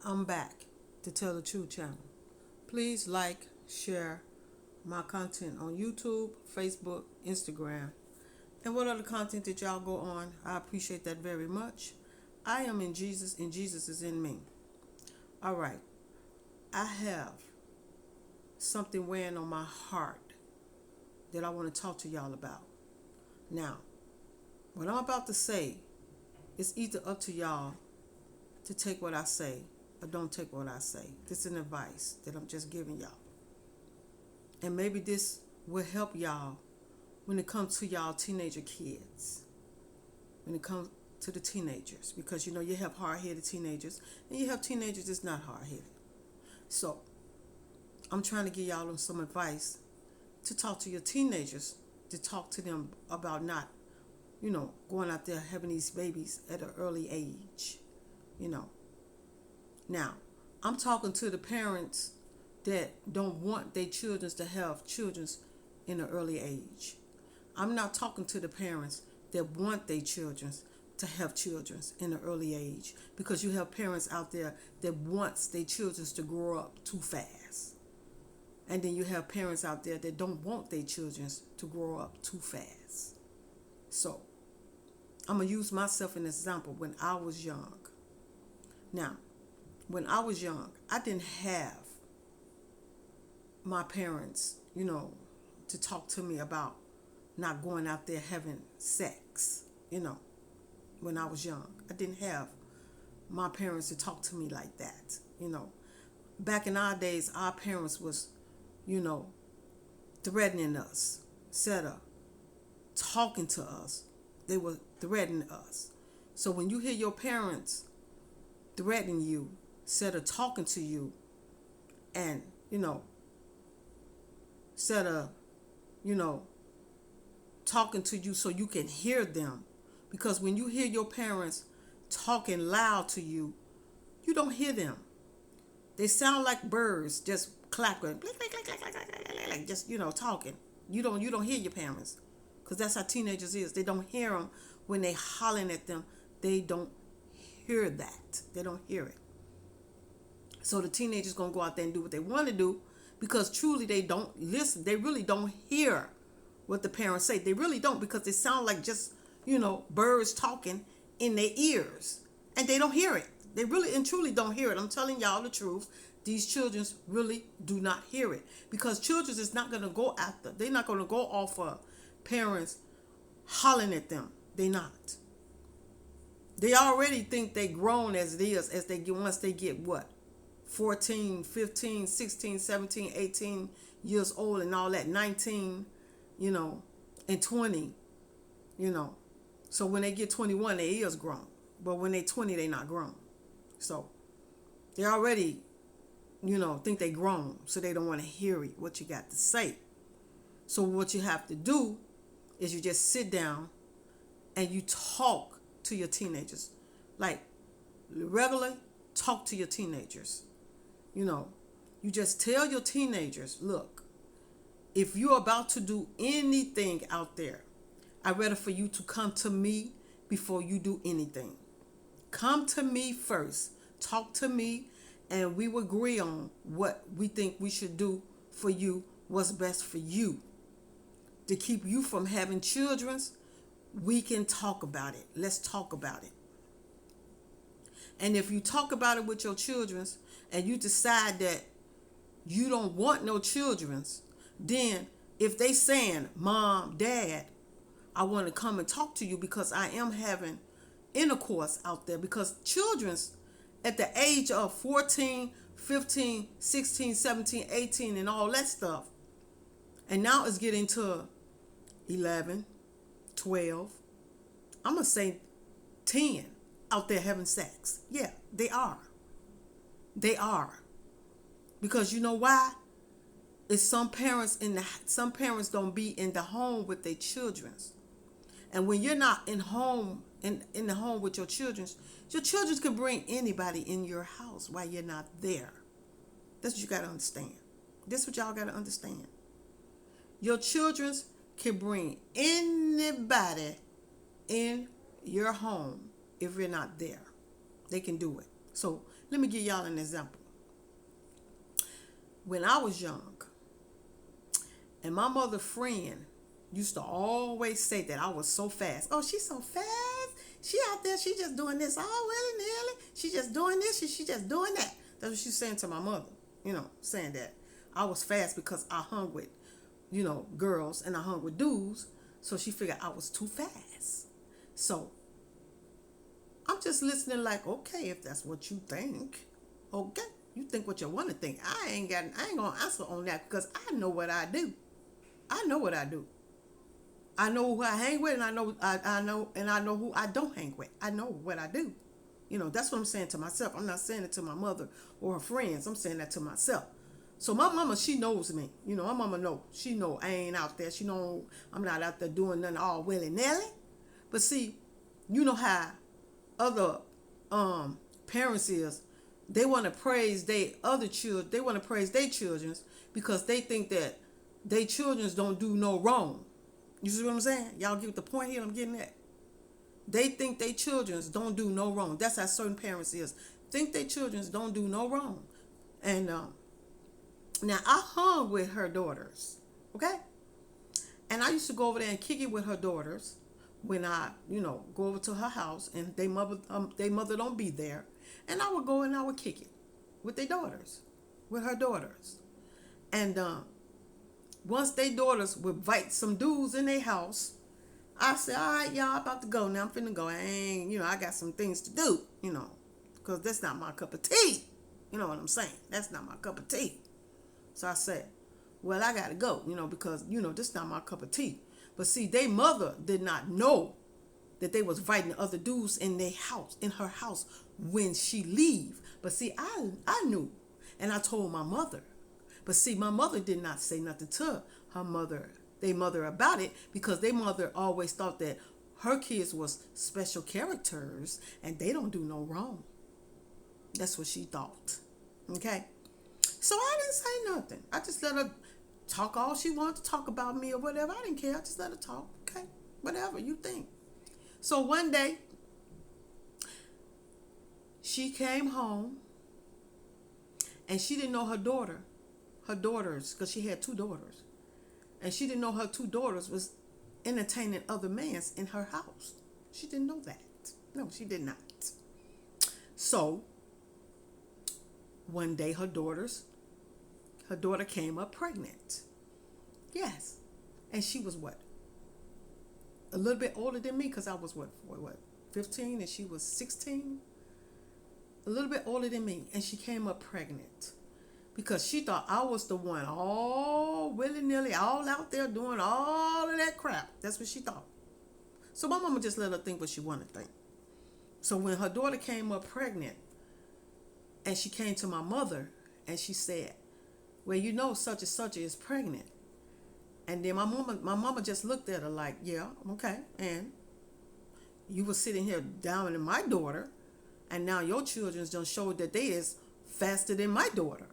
I'm back to Tell the Truth channel. Please like, share my content on YouTube, Facebook, Instagram, and what other content that y'all go on. I appreciate that very much. I am in Jesus and Jesus is in me. All right. I have something weighing on my heart that I want to talk to y'all about. Now, what I'm about to say is either up to y'all to take what I say or don't take what I say. This is an advice that I'm just giving y'all. And maybe this will help y'all when it comes to y'all teenager kids. When it comes to the teenagers. Because you know you have hard-headed teenagers and you have teenagers that's not hard-headed. So, I'm trying to give y'all some advice to talk to your teenagers, to talk to them about not, going out there having these babies at an early age. Now, I'm talking to the parents that don't want their children to have children in an early age. I'm not talking to the parents that want their children to have children in an early age, because you have parents out there that wants their children to grow up too fast. And then you have parents out there that don't want their children to grow up too fast. So, I'm going to use myself as an example when I was young. Now, when I was young, I didn't have my parents, to talk to me about not going out there having sex, when I was young. I didn't have my parents to talk to me like that, Back in our days, our parents was, threatening us, instead of talking to us. They were threatening us. So when you hear your parents threatening you, instead of talking to you, and, instead of, talking to you so you can hear them. Because when you hear your parents talking loud to you, you don't hear them. They sound like birds just clapping, like just, talking. You don't hear your parents. Because that's how teenagers is. They don't hear them when they hollering at them. They don't hear that. They don't hear it. So the teenagers going to go out there and do what they want to do, because truly they don't listen. They really don't hear what the parents say. They really don't, because they sound like just, birds talking in their ears. And they don't hear it. They really and truly don't hear it. I'm telling y'all the truth. These children really do not hear it. Because children is not going to go after. They're not going to go off of parents hollering at them. They're not. They already think they grown as it is, as they get, once they get what? 14, 15, 16, 17, 18 years old and all that, 19, and 20, So when they get 21, they is grown. But when they 20, they not grown. So they already, think they grown. So they don't want to hear what you got to say. So what you have to do is you just sit down and you talk to your teenagers. Like, regularly talk to your teenagers. You just tell your teenagers, look, if you're about to do anything out there, I'd rather for you to come to me before you do anything. Come to me first. Talk to me, and we will agree on what we think we should do for you, what's best for you. To keep you from having children, we can talk about it. Let's talk about it. And if you talk about it with your children and you decide that you don't want no children, then if they saying, Mom, Dad, I want to come and talk to you because I am having intercourse out there. Because children at the age of 14, 15, 16, 17, 18 and all that stuff, and now it's getting to 11, 12, I'm going to say 10 out there having sex. Yeah, they are. They are. Because you know why? It's some parents don't be in the home with their children. And when you're not in the home with your children can bring anybody in your house while you're not there. That's what you got to understand. This is what y'all got to understand. Your children can bring anybody in your home if you're not there. They can do it. So Let me give y'all an example. When I was young, and my mother friend used to always say that I was so fast. Oh, she's so fast. She out there, she just doing this all willy nilly. She just doing this, she just doing that. That's what she's saying to my mother. Saying that I was fast because I hung with, girls and I hung with dudes. So she figured I was too fast. So I'm just listening like, okay, if that's what you think, okay. You think what you want to think. I ain't gonna answer on that because I know what I do. I know what I do. I know who I hang with, and I know who I don't hang with. I know what I do. That's what I'm saying to myself. I'm not saying it to my mother or her friends. I'm saying that to myself. So my mama, she knows me. My mama know. She know I ain't out there. She know I'm not out there doing nothing all willy nilly. But see, you know how other parents is. They want to praise their other children. They want to praise their children because they think that their children don't do no wrong. You see what I'm saying? Y'all get the point here I'm getting at. They think their children don't do no wrong. That's how certain parents is. Think their children don't do no wrong. And now I hung with her daughters, okay? And I used to go over there and kick it with her daughters when I, go over to her house and they mother don't be there. And I would go and I would kick it with their daughters, with her daughters. And once their daughters would invite some dudes in their house, I said, all right, y'all, I'm about to go now. I'm finna go. I ain't, I got some things to do, because that's not my cup of tea. You know what I'm saying? That's not my cup of tea. So I said, well, I got to go, because, this is not my cup of tea. But see, their mother did not know that they was inviting other dudes in their house, in her house, when she leave. But see, I knew, and I told my mother. But see, my mother did not say nothing to her mother, their mother, about it, because their mother always thought that her kids was special characters and they don't do no wrong. That's what she thought. Okay? So I didn't say nothing. I just let her talk all she wanted to talk about me or whatever. I didn't care. I just let her talk. Okay? Whatever you think. So one day, she came home and she didn't know her daughters, because she had two daughters. And she didn't know her two daughters was entertaining other mans in her house. She didn't know that. No, she did not. So one day her daughter came up pregnant. Yes. And she was what? A little bit older than me, because I was what, 15 and she was 16? A little bit older than me. And she came up pregnant. Because she thought I was the one all willy-nilly, all out there doing all of that crap. That's what she thought. So my mama just let her think what she wanted to think. So when her daughter came up pregnant, and she came to my mother, and she said, well, such and such is pregnant. And then my mama just looked at her like, yeah, okay. And you were sitting here downing my daughter, and now your children's done showed that they is faster than my daughter.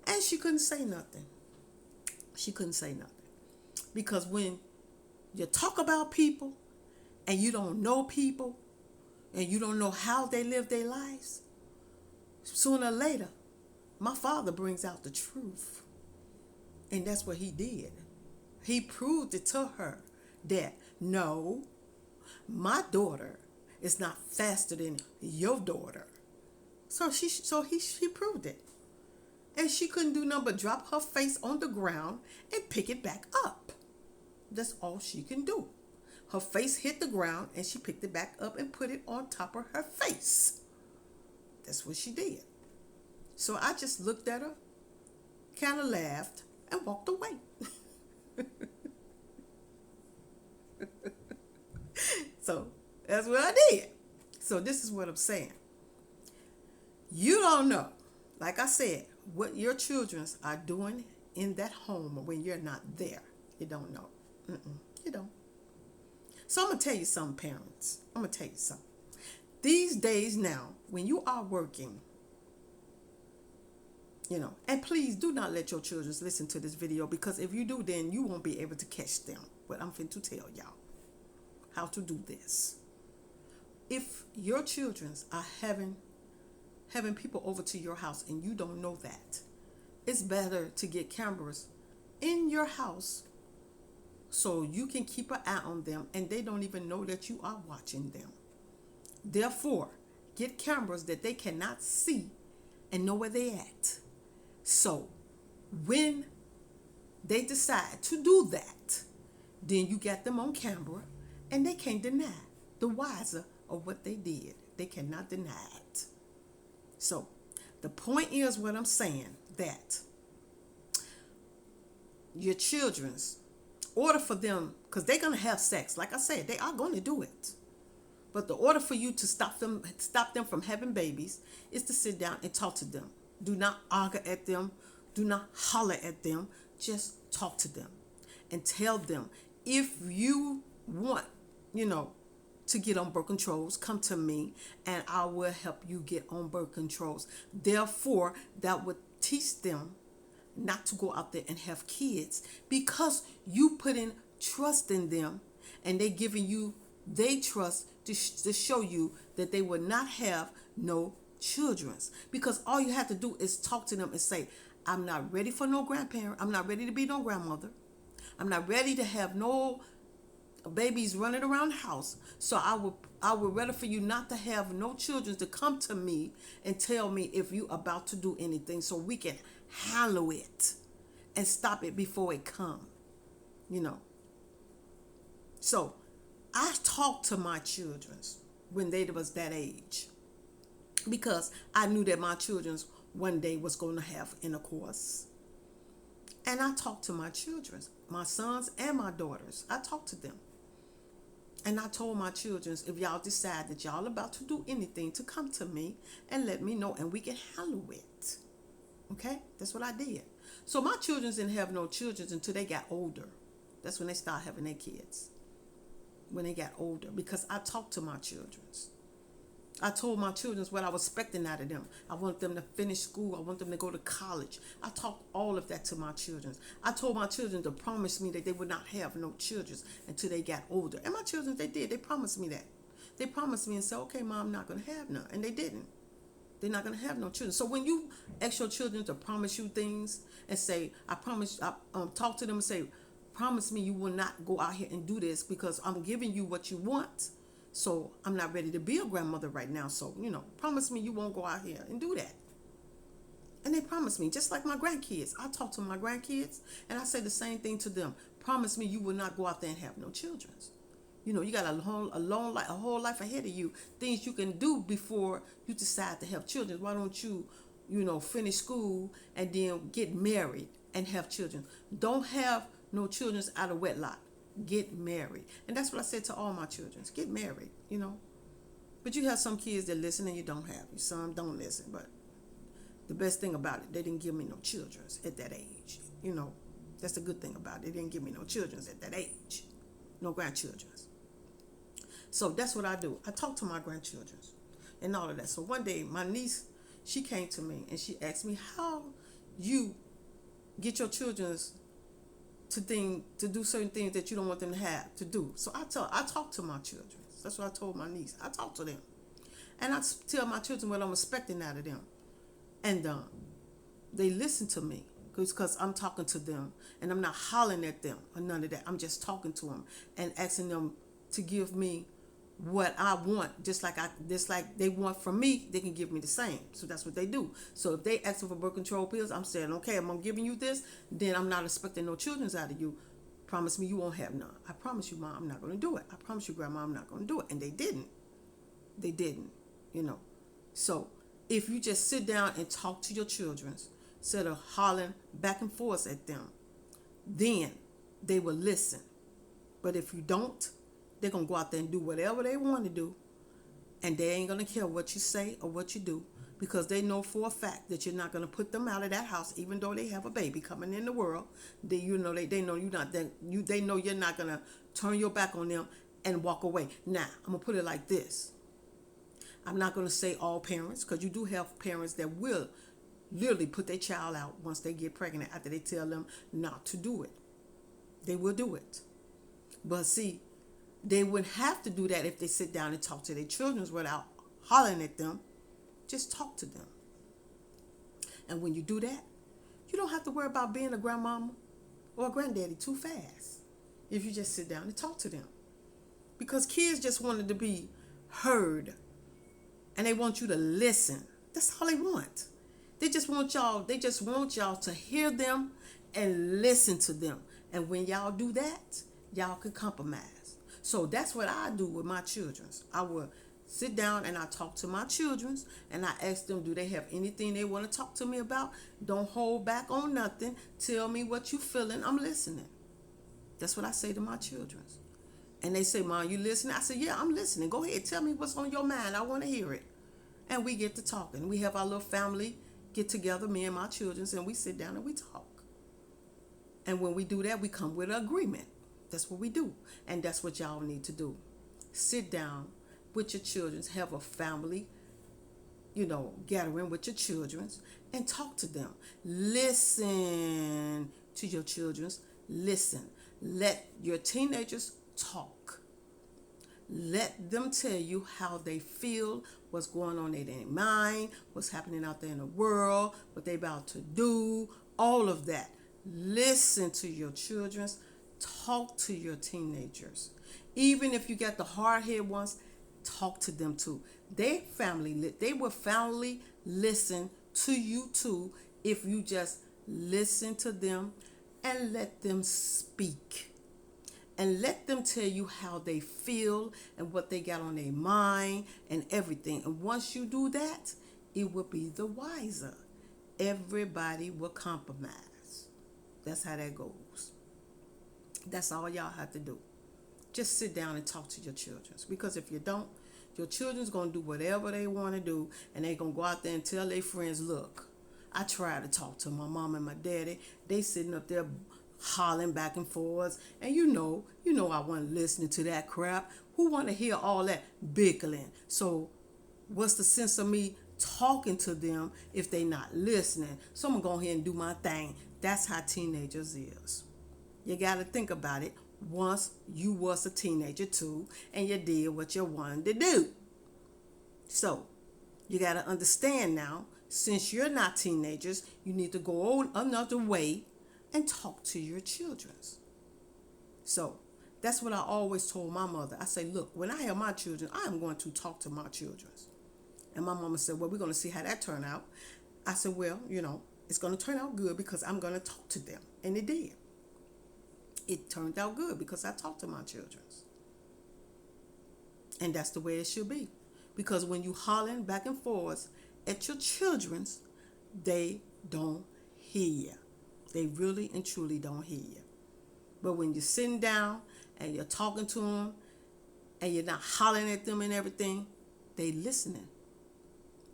And she couldn't say nothing. She couldn't say nothing. Because when you talk about people and you don't know people and you don't know how they live their lives, sooner or later, my father brings out the truth. And that's what he did. He proved it to her that, no, my daughter is not faster than your daughter. So he proved it. And she couldn't do nothing but drop her face on the ground and pick it back up. That's all she can do. Her face hit the ground and she picked it back up and put it on top of her face. That's what she did. So I just looked at her, kind of laughed, and walked away. So that's what I did. So this is what I'm saying. You don't know, like I said, what your children are doing in that home when you're not there. You don't know. You don't. So I'm going to tell you something, parents. I'm going to tell you something. These days now, when you are working, and please do not let your children listen to this video, because if you do, then you won't be able to catch them. But I'm finna to tell y'all how to do this. If your children are having people over to your house and you don't know that. It's better to get cameras in your house so you can keep an eye on them and they don't even know that you are watching them. Therefore, get cameras that they cannot see and know where they at. So when they decide to do that, then you got them on camera and they can't deny the wiser of what they did. They cannot deny it. So the point is what I'm saying, that your children's order for them, because they're going to have sex. Like I said, they are going to do it. But the order for you to stop them from having babies is to sit down and talk to them. Do not argue at them. Do not holler at them. Just talk to them and tell them, if you want, to get on birth controls, come to me and I will help you get on birth controls. Therefore, that would teach them not to go out there and have kids, because you put in trust in them and they giving you they trust to show you that they will not have no children. Because all you have to do is talk to them and say, I'm not ready for no grandparent. I'm not ready to be no grandmother. I'm not ready to have no babies running around the house. So I would rather for you not to have no children, to come to me and tell me if you about to do anything, so we can handle it and stop it before it come. So I talked to my children when they was that age, because I knew that my children one day was going to have intercourse. And I talked to my children, my sons and my daughters. I talked to them. And I told my children, if y'all decide that y'all about to do anything, to come to me and let me know and we can handle it. Okay? That's what I did. So my children didn't have no children until they got older. That's when they started having their kids. When they got older. Because I talked to my children. I told my children what I was expecting out of them. I want them to finish school. I want them to go to college. I talked all of that to my children. I told my children to promise me that they would not have no children until they got older. And my children, they did. They promised me that. They promised me and said, okay, Mom, I'm not going to have none. And they didn't. They're not going to have no children. So when you ask your children to promise you things and say, I promise, talk to them and say, promise me you will not go out here and do this, because I'm giving you what you want. So I'm not ready to be a grandmother right now. So, promise me you won't go out here and do that. And they promised me, just like my grandkids. I talk to my grandkids and I say the same thing to them. Promise me you will not go out there and have no children. You got a whole life ahead of you. Things you can do before you decide to have children. Why don't you, finish school and then get married and have children? Don't have no children out of wedlock. Get married. And that's what I said to all my children. Get married, But you have some kids that listen and you don't have. Some don't listen. But the best thing about it, they didn't give me no children at that age. That's the good thing about it. They didn't give me no children at that age. No grandchildren. So that's what I do. I talk to my grandchildren and all of that. So one day my niece, she came to me and she asked me, how you get your children to do certain things that you don't want them to have to do. So I talk to my children. That's what I told my niece. I talk to them. And I tell my children what I'm expecting out of them. And they listen to me because I'm talking to them and I'm not hollering at them or none of that. I'm just talking to them and asking them to give me what I want, just like they want from me, they can give me the same. So that's what they do. So if they ask for birth control pills, I'm saying, okay, I'm giving you this, then I'm not expecting no children's out of you. Promise me you won't have none. I promise you, Mom, I'm not going to do it. I promise you, Grandma, I'm not going to do it. And they didn't. They didn't, So if you just sit down and talk to your children instead of hollering back and forth at them, then they will listen. But if you don't, they're going to go out there and do whatever they want to do. And they ain't going to care what you say or what you do, because they know for a fact that you're not going to put them out of that house, even though they have a baby coming in the world. They know you're not. They know you're not going to turn your back on them and walk away. Now, I'm going to put it like this. I'm not going to say all parents, because you do have parents that will literally put their child out once they get pregnant after they tell them not to do it. They will do it. But see, they wouldn't have to do that if they sit down and talk to their children without hollering at them. Just talk to them. And when you do that, you don't have to worry about being a grandmama or a granddaddy too fast if you just sit down and talk to them. Because kids just wanted to be heard and they want you to listen. That's all they want. They just want y'all to hear them and listen to them. And when y'all do that, y'all can compromise. So that's what I do with my children. I will sit down and I talk to my children and I ask them, do they have anything they want to talk to me about? Don't hold back on nothing. Tell me what you feeling. I'm listening. That's what I say to my children. And they say, Mom, you listening? I say, yeah, I'm listening. Go ahead. Tell me what's on your mind. I want to hear it. And we get to talking. We have our little family get together, me and my children, and we sit down and we talk. And when we do that, we come with an agreement. That's what we do. And that's what y'all need to do. Sit down with your children, have a family, gathering with your children and talk to them. Listen to your children. Listen. Let your teenagers talk. Let them tell you how they feel, what's going on in their mind, what's happening out there in the world, what they about to do, all of that. Listen to your children. Talk to your teenagers. Even if you got the hard-headed ones, talk to them too. They will family listen to you too if you just listen to them and let them speak. And let them tell you how they feel and what they got on their mind and everything. And once you do that, it will be the wiser. Everybody will compromise. That's how that goes. That's all y'all have to do. Just sit down and talk to your children. Because if you don't, your children's going to do whatever they want to do. And they're going to go out there and tell their friends, look, I tried to talk to my mom and my daddy. They sitting up there hollering back and forth, and you know I wasn't listening to that crap. Who want to hear all that bickering? So what's the sense of me talking to them if they not listening? So I'm gonna go ahead and do my thing. That's how teenagers is. You got to think about it. Once you was a teenager too, and you did what you wanted to do. So you got to understand now, since you're not teenagers, you need to go on another way and talk to your children. So that's what I always told my mother. I say, look, when I have my children, I am going to talk to my children. And my mama said, well, we're going to see how that turn out. I said, well, it's going to turn out good because I'm going to talk to them. And it did. It turned out good because I talked to my children. And that's the way it should be. Because when you hollering back and forth at your children, they don't hear you. They really and truly don't hear you. But when you're sitting down and you're talking to them and you're not hollering at them and everything, they listening.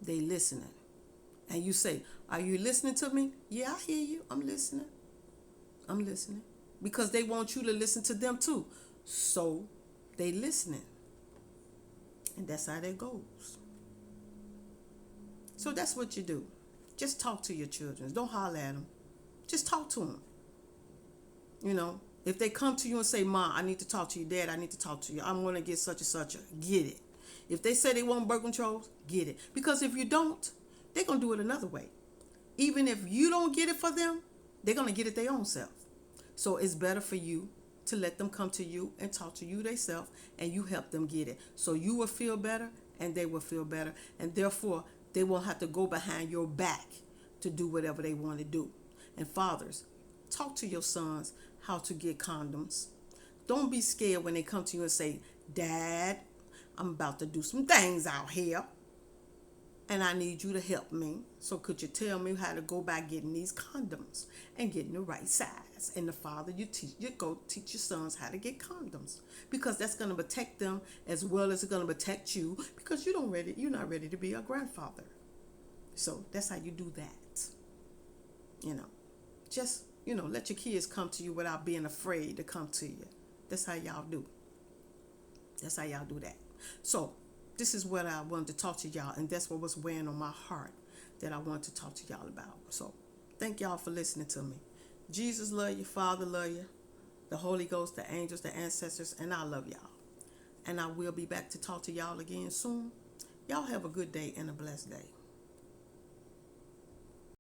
They listening. And you say, are you listening to me? Yeah, I hear you. I'm listening. I'm listening. Because they want you to listen to them too. So they listening. And that's how that goes. So that's what you do. Just talk to your children. Don't holler at them. Just talk to them. If they come to you and say, Mom, I need to talk to you. Dad, I need to talk to you. I'm going to get such and such. Get it. If they say they want birth controls, get it. Because if you don't, they're going to do it another way. Even if you don't get it for them, they're going to get it their own self. So it's better for you to let them come to you and talk to you themselves, and you help them get it. So you will feel better and they will feel better. And therefore, they won't have to go behind your back to do whatever they want to do. And fathers, talk to your sons how to get condoms. Don't be scared when they come to you and say, Dad, I'm about to do some things out here and I need you to help me. So could you tell me how to go by getting these condoms and getting the right size? And the father, you go teach your sons how to get condoms, because that's going to protect them as well as it's going to protect you, because you're not ready to be a grandfather. So that's how you do that. Just, let your kids come to you without being afraid to come to you. That's how y'all do. That's how y'all do that. So this is what I wanted to talk to y'all, and that's what was weighing on my heart that I wanted to talk to y'all about. So thank y'all for listening to me. Jesus love you, Father love you, the Holy Ghost, the angels, the ancestors, and I love y'all. And I will be back to talk to y'all again soon. Y'all have a good day and a blessed day.